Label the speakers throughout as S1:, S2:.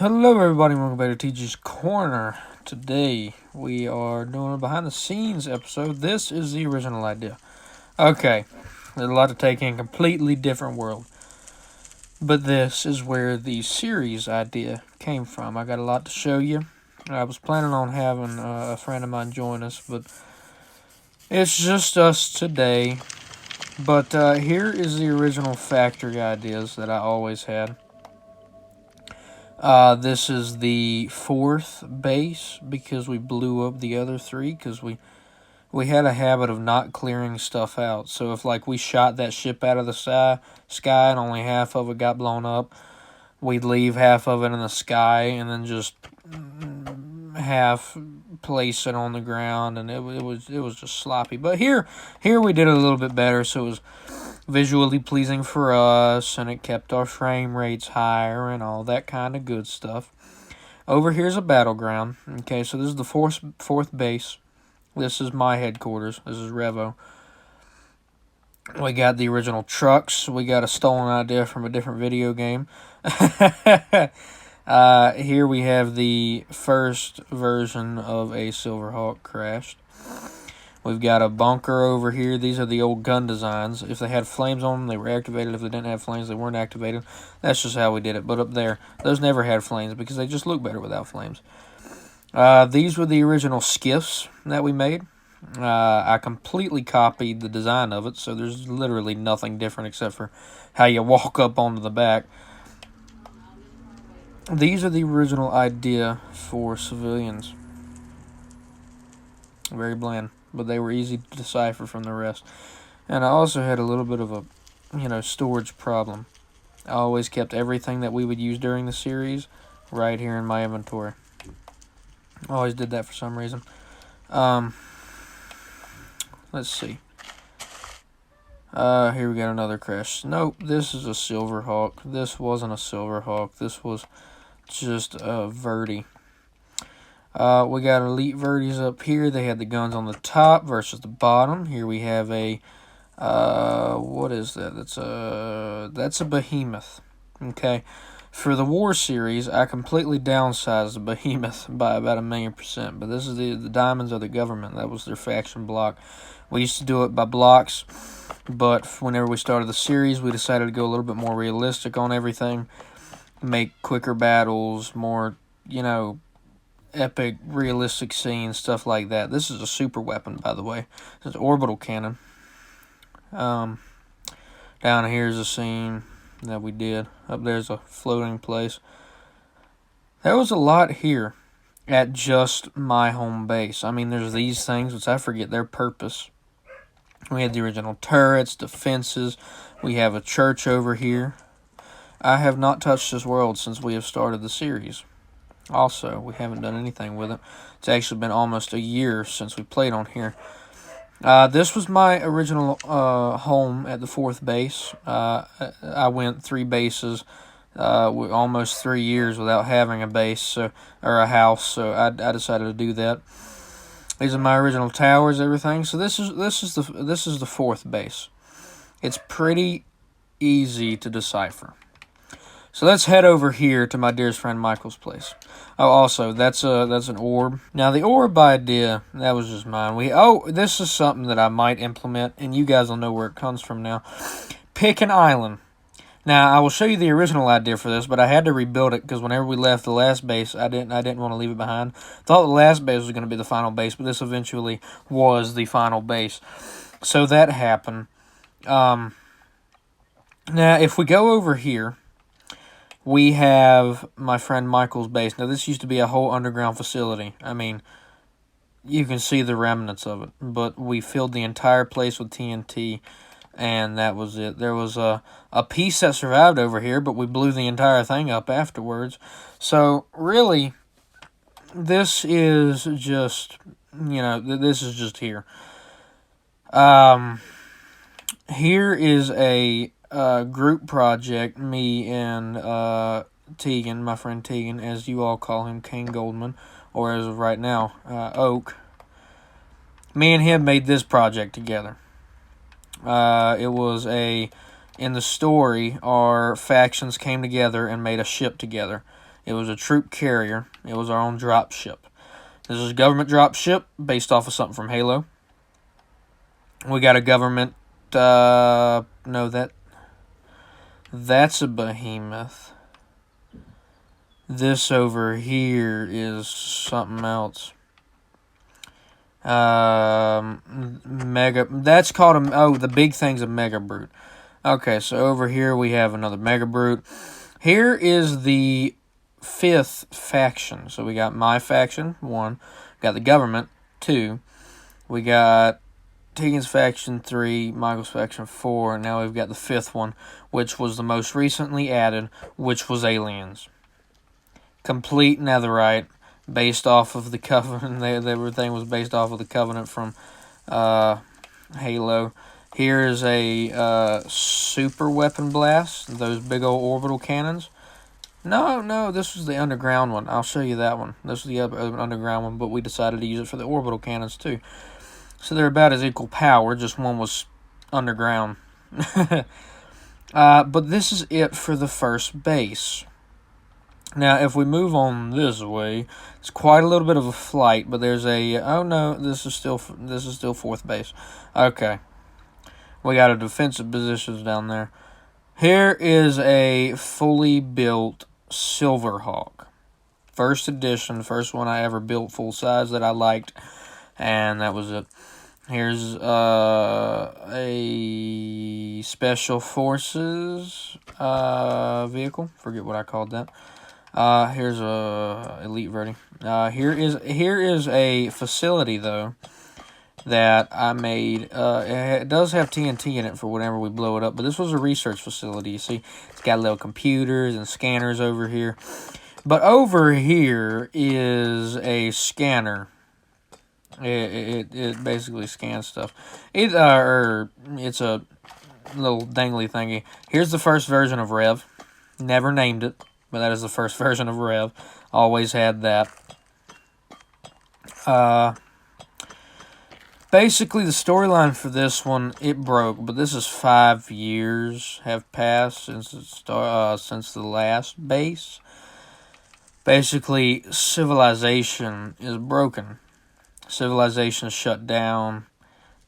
S1: Hello everybody, welcome back to Teacher's Corner. Today we are doing a behind the scenes episode. This is the original idea. Okay, there's a lot to take in, completely different world. But this is where the series idea came from. I got a lot to show you. I was planning on having a friend of mine join us, but it's just us today. But here is the original factory ideas that I always had. This is the fourth base because we blew up the other three because we had a habit of not clearing stuff out. So if we shot that ship out of the sky and only half of it got blown up, we'd leave half of it in the sky and then just half place it on the ground, and it was just sloppy. But here we did it a little bit better, so it was visually pleasing for us, and it kept our frame rates higher and all that kind of good stuff. Over here's a battleground. Okay, so this is the fourth base. This is my headquarters. This is Revo. We got the original trucks. We got a stolen idea from a different video game. Here we have the first version of a Silverhawk crashed. We've got a bunker over here. These are the old gun designs. If they had flames on them, they were activated. If they didn't have flames, they weren't activated. That's just how we did it. But up there, those never had flames because they just look better without flames. These were the original skiffs that we made. I completely copied the design of it, so there's literally nothing different except for how you walk up onto the back. These are the original idea for civilians. Very bland, but they were easy to decipher from the rest. And I also had a little bit of a, storage problem. I always kept everything that we would use during the series right here in my inventory. I always did that for some reason. Let's see. Here we got another crash. Nope, this is a Silverhawk. This wasn't a Silverhawk. This was just a Verdi. We got elite Verdes up here. They had the guns on the top versus the bottom. Here we have a, what is that? That's a Behemoth. Okay. For the War series, I completely downsized the Behemoth by about 1,000,000%. But this is the Diamonds of the Government. That was their faction block. We used to do it by blocks. But whenever we started the series, we decided to go a little bit more realistic on everything. Make quicker battles, more, epic, realistic scenes, stuff like that. This is a super weapon, by the way. It's an orbital cannon. Down here's a scene that we did. Up there's a floating place. There was a lot here at just my home base. I mean, there's these things, which I forget their purpose. We had the original turrets, defenses. We have a church over here. I have not touched this world since we have started the series. Also, we haven't done anything with it. It's actually been almost a year since we played on here. This was my original home at the fourth base. I went 3 bases, almost 3 years without having a base or a house, so I decided to do that. These are my original towers, everything. So this is the fourth base. It's pretty easy to decipher. So let's head over here to my dearest friend Michael's place. Oh, also, that's an orb. Now, the orb idea, that was just mine. This is something that I might implement, and you guys will know where it comes from now. Pick an island. Now, I will show you the original idea for this, but I had to rebuild it because whenever we left the last base, I didn't want to leave it behind. Thought the last base was going to be the final base, but this eventually was the final base. So that happened. Now, if we go over here, we have my friend Michael's base. Now, this used to be a whole underground facility. I mean, you can see the remnants of it. But we filled the entire place with TNT, and that was it. There was a piece that survived over here, but we blew the entire thing up afterwards. So, really, this is just, this is just here. Here is a group project, me and Tegan, my friend Tegan, as you all call him, King Goldman, or as of right now, Oak. Me and him made this project together. It was in the story, our factions came together and made a ship together. It was a troop carrier. It was our own drop ship. This is a government drop ship based off of something from Halo. We got a government. No, that's a behemoth. This over here is something else. Mega. That's called a. Oh, the big thing's a Mega Brute. Okay, so over here we have another Mega Brute. Here is the 5th faction. So we got my faction, 1. We got the government, 2. We got Tegan's faction, 3. Michael's faction, 4. And now we've got the 5th one, which was the most recently added, which was aliens. Complete netherite, based off of the Covenant. Everything was based off of the Covenant from Halo. Here is a super weapon blast, those big old orbital cannons. No, this was the underground one. I'll show you that one. This was the other underground one, but we decided to use it for the orbital cannons too. So they're about as equal power, just one was underground. But this is it for the first base. Now, if we move on this way, it's quite a little bit of a flight, but there's a... Oh, no, this is still 4th base. Okay. We got a defensive positions down there. Here is a fully built Silverhawk. First edition, first one I ever built full size that I liked, and that was it. Here's a Special Forces vehicle. Forget what I called that. Here's a Elite Verdi. Here is a facility though that I made. It does have TNT in it for whenever we blow it up, but this was a research facility. You see, it's got little computers and scanners over here. But over here is a scanner. It basically scans stuff. It's a little dangly thingy. Here's the first version of Rev. Never named it, but that is the first version of Rev. Always had that. Basically, the storyline for this one, it broke, but this is 5 years have passed since since the last base. Basically, civilization is broken. Civilization is shut down.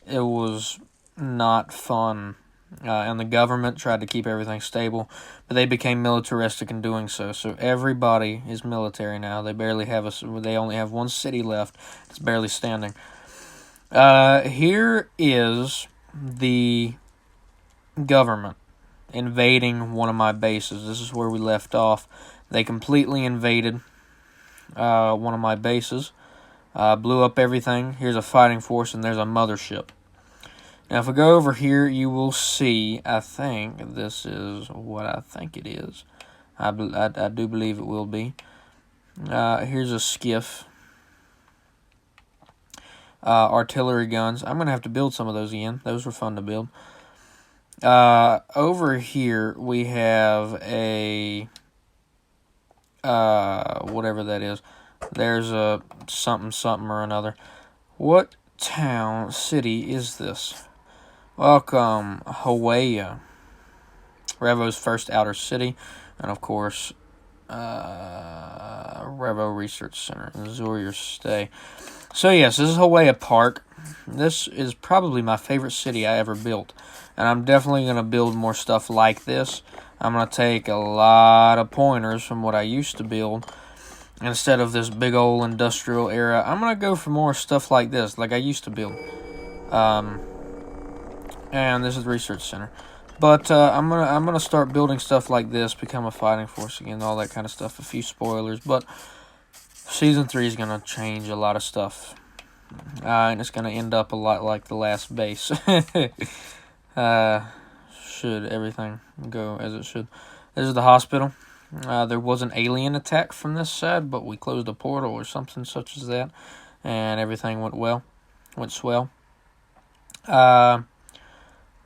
S1: It was not fun. And the government tried to keep everything stable, but they became militaristic in doing so. So everybody is military now. They barely have they only have one city left. It's barely standing. Here is the government invading one of my bases. This is where we left off. They completely invaded one of my bases, blew up everything. Here's a fighting force, and there's a mothership. Now, if we go over here, you will see, I think this is what I think it is. I do believe it will be. Here's a skiff. Artillery guns. I'm going to have to build some of those again. Those were fun to build. Over here, we have a... whatever that is. There's a something or another. What town, city is this? Welcome, Hawaii. Revo's first outer city. And, of course, Revo Research Center. Enjoy your stay. So, yes, this is Hawaii Park. This is probably my favorite city I ever built. And I'm definitely going to build more stuff like this. I'm going to take a lot of pointers from what I used to build. Instead of this big old industrial era, I'm going to go for more stuff like this, like I used to build. And this is the research center. But I'm gonna start building stuff like this, become a fighting force again, all that kind of stuff. A few spoilers, but Season 3 is gonna change a lot of stuff. And it's gonna end up a lot like the last base. Should everything go as it should. This is the hospital. There was an alien attack from this side, but we closed a portal or something such as that, and everything went swell.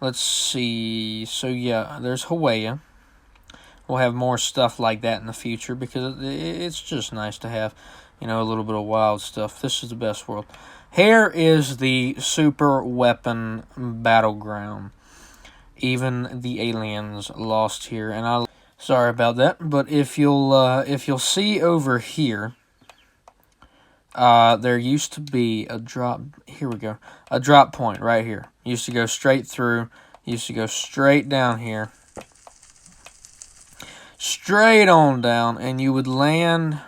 S1: Let's see. So yeah, there's Hawaii. We'll have more stuff like that in the future because it's just nice to have, a little bit of wild stuff. This is the best world. Here is the super weapon battleground. Even the aliens lost here, and Sorry about that, but if you'll see over here, there used to be a drop. Here we go, a drop point right here. Used to go straight through. Used to go straight down here, straight on down, and you would land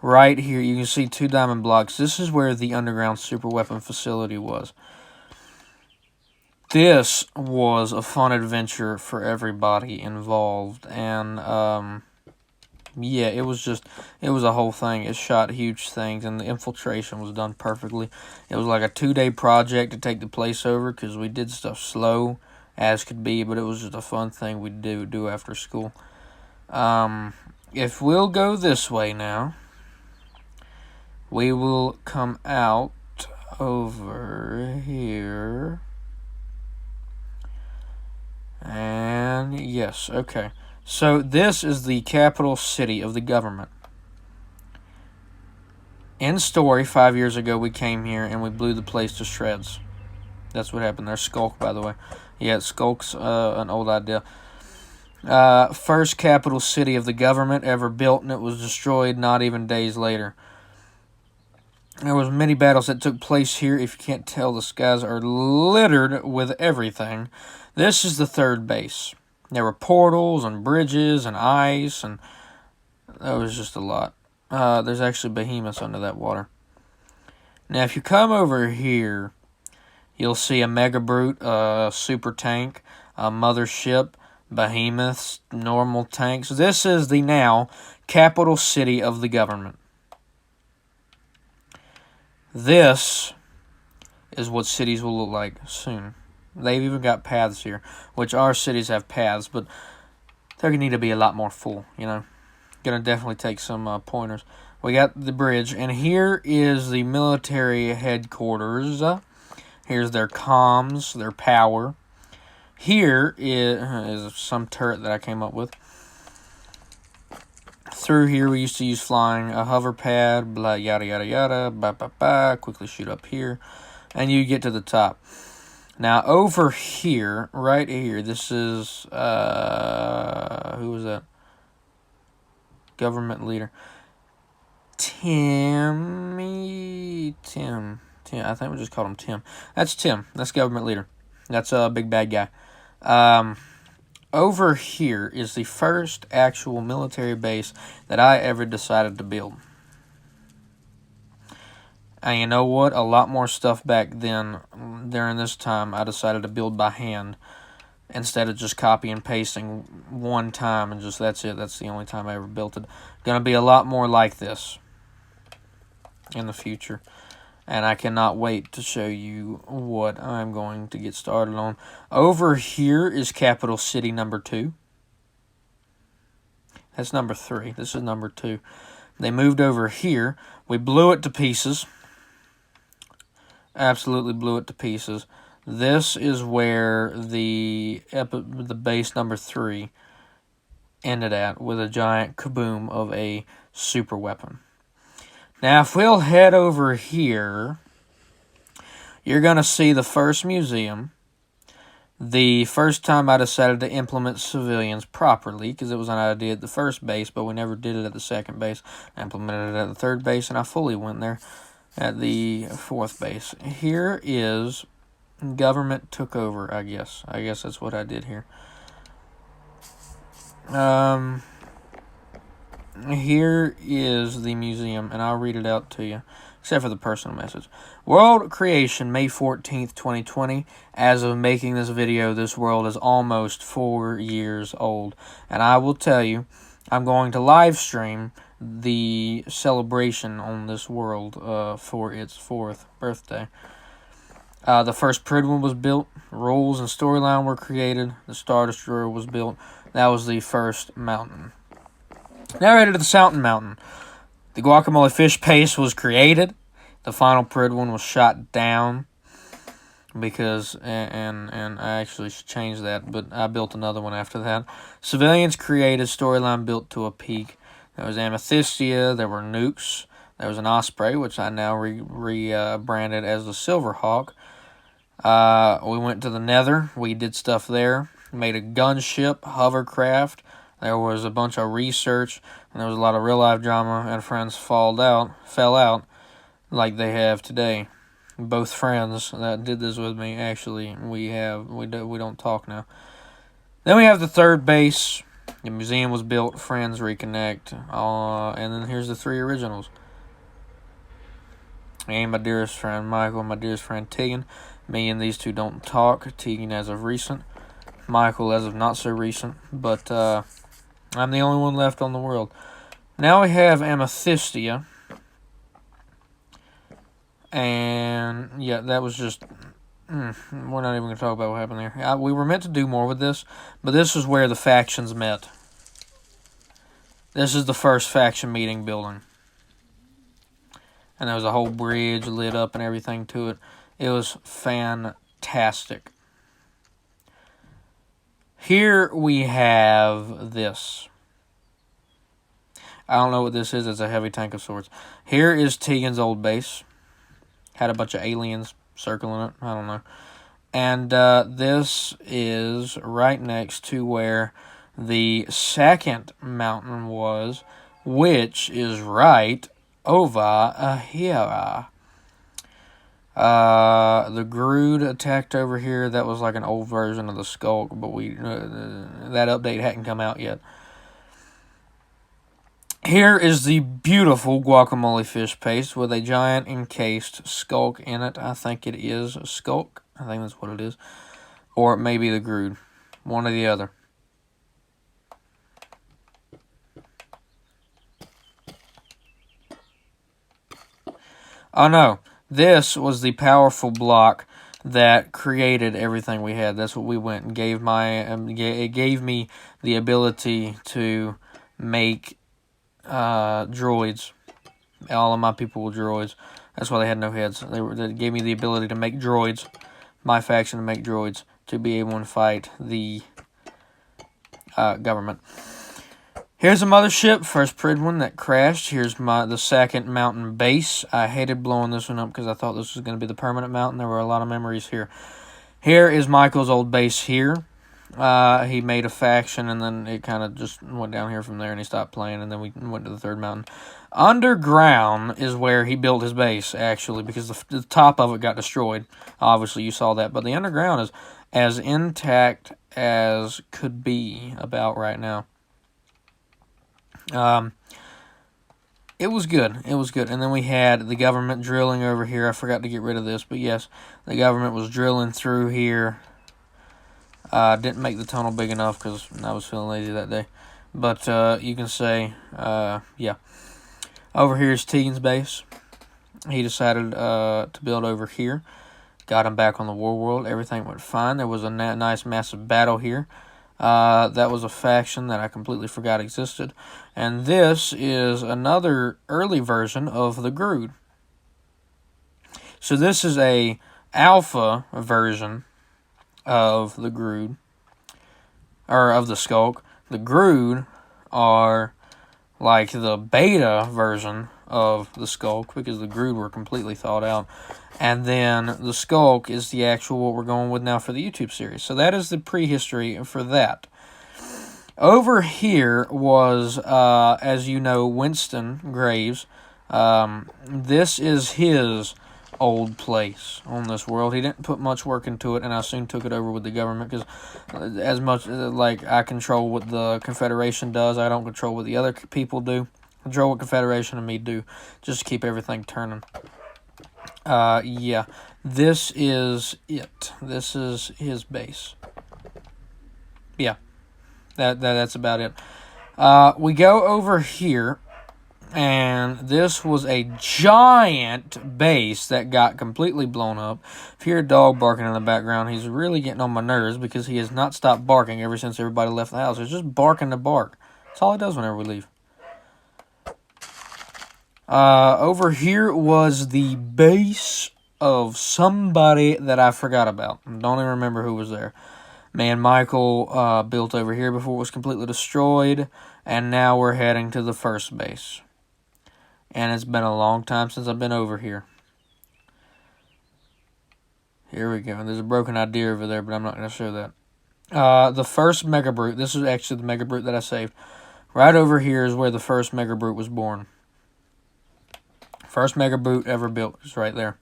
S1: right here. You can see 2 diamond blocks. This is where the underground super weapon facility was. This was a fun adventure for everybody involved, and yeah, it was a whole thing. It shot huge things, and the infiltration was done perfectly. It was like a 2-day project to take the place over, because we did stuff slow as could be, but it was just a fun thing we'd do after school. If we'll go this way now, we will come out over here. And yes, okay. So this is the capital city of the government. In story, 5 years ago we came here and we blew the place to shreds. That's what happened there. Skulk, by the way. Yeah, Skulk's an old idea. First capital city of the government ever built, and it was destroyed not even days later. There was many battles that took place here. If you can't tell, the skies are littered with everything. This is the 3rd base. There were portals and bridges and ice, and that was just a lot. There's actually behemoths under that water. Now, if you come over here, you'll see a Mega Brute, a super tank, a mothership, behemoths, normal tanks. This is the now capital city of the government. This is what cities will look like soon. They've even got paths here, which our cities have paths, but they're going to need to be a lot more full, you know. Going to definitely take some pointers. We got the bridge, and here is the military headquarters. Here's their comms, their power. Here is some turret that I came up with. Through here, we used to use flying, a hover pad, blah, yada, yada, yada, quickly shoot up here, and you get to the top. Now, over here, right here, this is, who was that? Government leader. Tim, I think we just called him Tim. That's Tim. That's government leader. That's a big bad guy. Over here is the first actual military base that I ever decided to build. And you know what? A lot more stuff back then, during this time, I decided to build by hand instead of just copy and pasting one time and just that's it. That's the only time I ever built it. Going to be a lot more like this in the future. And I cannot wait to show you what I'm going to get started on. Over here is capital city number 2. That's number 3. This is number 2. They moved over here. We blew it to pieces. Absolutely blew it to pieces. This is where the base number 3 ended at, with a giant kaboom of a super weapon. Now, if we'll head over here, you're going to see the first museum. The first time I decided to implement civilians properly, because it was an idea at the first base, but we never did it at the second base. I implemented it at the 3rd base, and I fully went there at the 4th base. Here is government took over, I guess. I guess that's what I did here. Here is the museum, and I'll read it out to you, except for the personal message. World creation, May 14th, 2020. As of making this video, this world is almost 4 years old. And I will tell you, I'm going to live stream the celebration on this world for its 4th birthday. The first Pridwin was built. Rules and storyline were created. The Star Destroyer was built. That was the first mountain. Now we're headed to the Sountain Mountain. The guacamole fish paste was created. The final Pridwin was shot down because, and I actually changed that, but I built another one after that. Civilians created, storyline built to a peak. There was Amethystia, there were nukes, there was an Osprey, which I now rebranded as the Silverhawk. We went to the Nether, we did stuff there, made a gunship, hovercraft, There was a bunch of research, and there was a lot of real-life drama, and friends fell out, like they have today. Both friends that did this with me, actually, we don't talk now. Then we have the third base. The museum was built, friends reconnect, and then here's the 3 originals. Me and my dearest friend Michael, my dearest friend Tegan. Me and these two don't talk. Tegan as of recent, Michael as of not so recent, but I'm the only one left on the world. Now we have Amethystia. And, yeah, that was just... we're not even going to talk about what happened there. We were meant to do more with this, but this is where the factions met. This is the first faction meeting building. And there was a whole bridge lit up and everything to it. It was fantastic. Here we have this. I don't know what this is. It's a heavy tank of sorts. Here is Tegan's old base. Had a bunch of aliens circling it. I don't know. And this is right next to where the second mountain was, which is right over here. The Groot attacked over here. That was like an old version of the Skulk, but that update hadn't come out yet. Here is the beautiful guacamole fish paste with a giant encased Skulk in it. I think it is a Skulk. I think that's what it is. Or it may be the Groot. One or the other. Oh no. This was the powerful block that created everything we had. That's what we went and gave it gave me the ability to make droids. All of my people were droids. That's why they had no heads. They gave me the ability to make droids. My faction to make droids to be able to fight the government. Here's a mothership, first Pridwin that crashed. Here's the second mountain base. I hated blowing this one up because I thought this was going to be the permanent mountain. There were a lot of memories here. Here is Michael's old base here. He made a faction, and then it kind of just went down here from there, and he stopped playing, and then we went to the third mountain. Underground is where he built his base, actually, because the top of it got destroyed. Obviously, you saw that, but the underground is as intact as could be about right now. It was good. It was good. And then we had the government drilling over here. I forgot to get rid of this, but yes, the government was drilling through here. Didn't make the tunnel big enough because I was feeling lazy that day. But you can say, yeah. Over here is Tegan's base. He decided to build over here. Got him back on the war world. Everything went fine. There was a nice massive battle here. That was a faction that I completely forgot existed. And this is another early version of the Groot. So this is a alpha version of the Groot, or of the Skulk. The Groot are like the beta version of the Skulk, because the Groot were completely thought out. And then the Skulk is the actual what we're going with now for the YouTube series. So that is the prehistory for that. Over here was, as you know, Winston Graves. This is his old place on this world. He didn't put much work into it, and I soon took it over with the government, because as much like I control what the Confederation does, I don't control what the other people do. I control what Confederation and me do, just to keep everything turning. Yeah, this is it. This is his base. Yeah, that's about it. We go over here, and this was a giant base that got completely blown up. If you hear a dog barking in the background, he's really getting on my nerves because he has not stopped barking ever since everybody left the house. It's just barking to bark. That's all he does whenever we leave. Over here was the base of somebody that I forgot about. Don't even remember who was there. Me and Michael built over here before it was completely destroyed, and now we're heading to the first base. And it's been a long time since I've been over here. Here we go. There's a broken idea over there, but I'm not going to show that. The first Mega Brute, this is actually the Mega Brute that I saved. Right over here is where the first Mega Brute was born. First Mega Brute ever built is right there.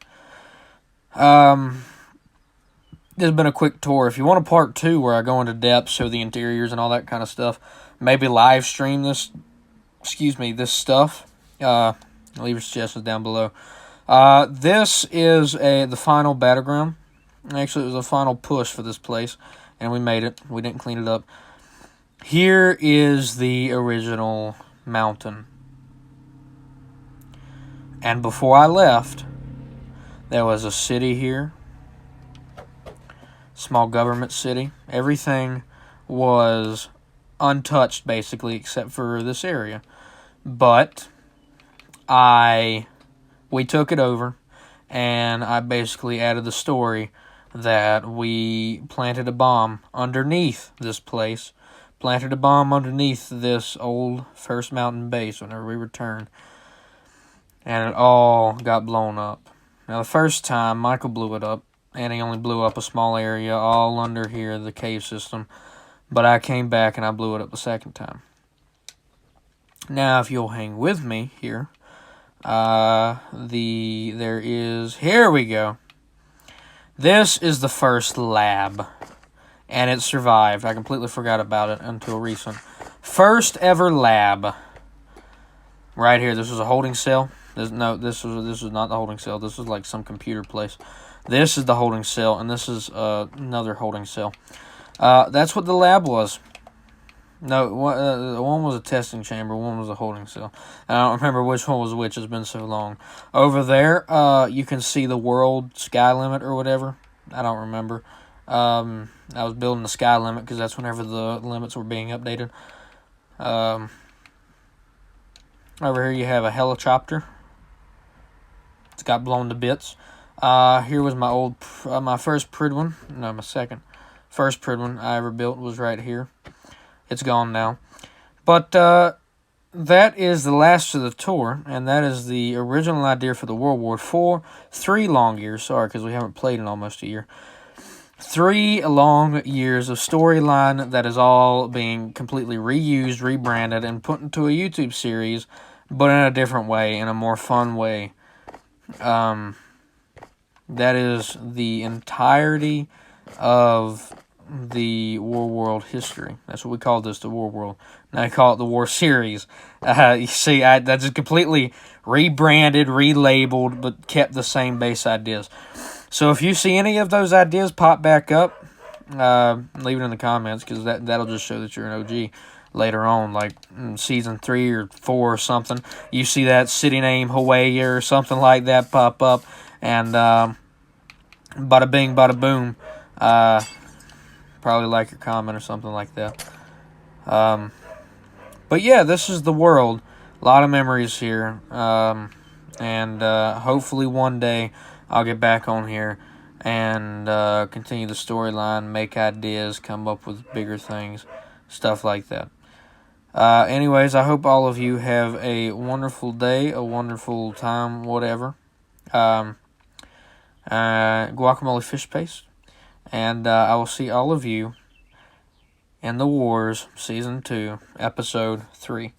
S1: This has been a quick tour. If you want a part 2 where I go into depth, show the interiors and all that kind of stuff, maybe live stream this, this stuff, leave your suggestions down below. This is the final battleground. Actually, it was a final push for this place, and we made it. We didn't clean it up. Here is the original mountain. And before I left, there was a city here. Small government city. Everything was untouched, basically, except for this area. But we took it over, and I basically added the story that we planted a bomb underneath this place. Planted a bomb underneath this old First Mountain base whenever we returned. And it all got blown up. Now, the first time, Michael blew it up, and he only blew up a small area all under here, the cave system. But I came back, and I blew it up the second time. Now, if you'll hang with me here, here we go. This is the first lab, and it survived. I completely forgot about it until recent. First ever lab. Right here, this was a holding cell. This was not the holding cell. This was like some computer place. This is the holding cell, and this is another holding cell. That's what the lab was. No, one was a testing chamber, one was a holding cell. I don't remember which one was which. It's been so long. Over there, you can see the world sky limit or whatever. I don't remember. I was building the sky limit because that's whenever the limits were being updated. Over here you have a helicopter. It's got blown to bits. Here was my first Pridwin. No, my second. First Pridwin I ever built was right here. It's gone now. But that is the last of the tour, and that is the original idea for the World War IV. 3 long years, sorry, because we haven't played in almost a year. 3 long years of storyline that is all being completely reused, rebranded, and put into a YouTube series, but in a different way, in a more fun way. That is the entirety of the War World history. That's what we call this, the War World. Now I call it the War Series. You see, that just completely rebranded, relabeled, but kept the same base ideas. So if you see any of those ideas pop back up, leave it in the comments, because that'll just show that you're an OG later on, like in season 3 or 4 or something. You see that city name Hawaii or something like that pop up, and bada bing, bada boom. Probably like your comment or something like that. But yeah, this is the world. A lot of memories here. And hopefully one day I'll get back on here and continue the storyline, make ideas, come up with bigger things, stuff like that. Anyways, I hope all of you have a wonderful day, a wonderful time, whatever. Guacamole fish paste. And I will see all of you in The Wars, Season 2, Episode 3.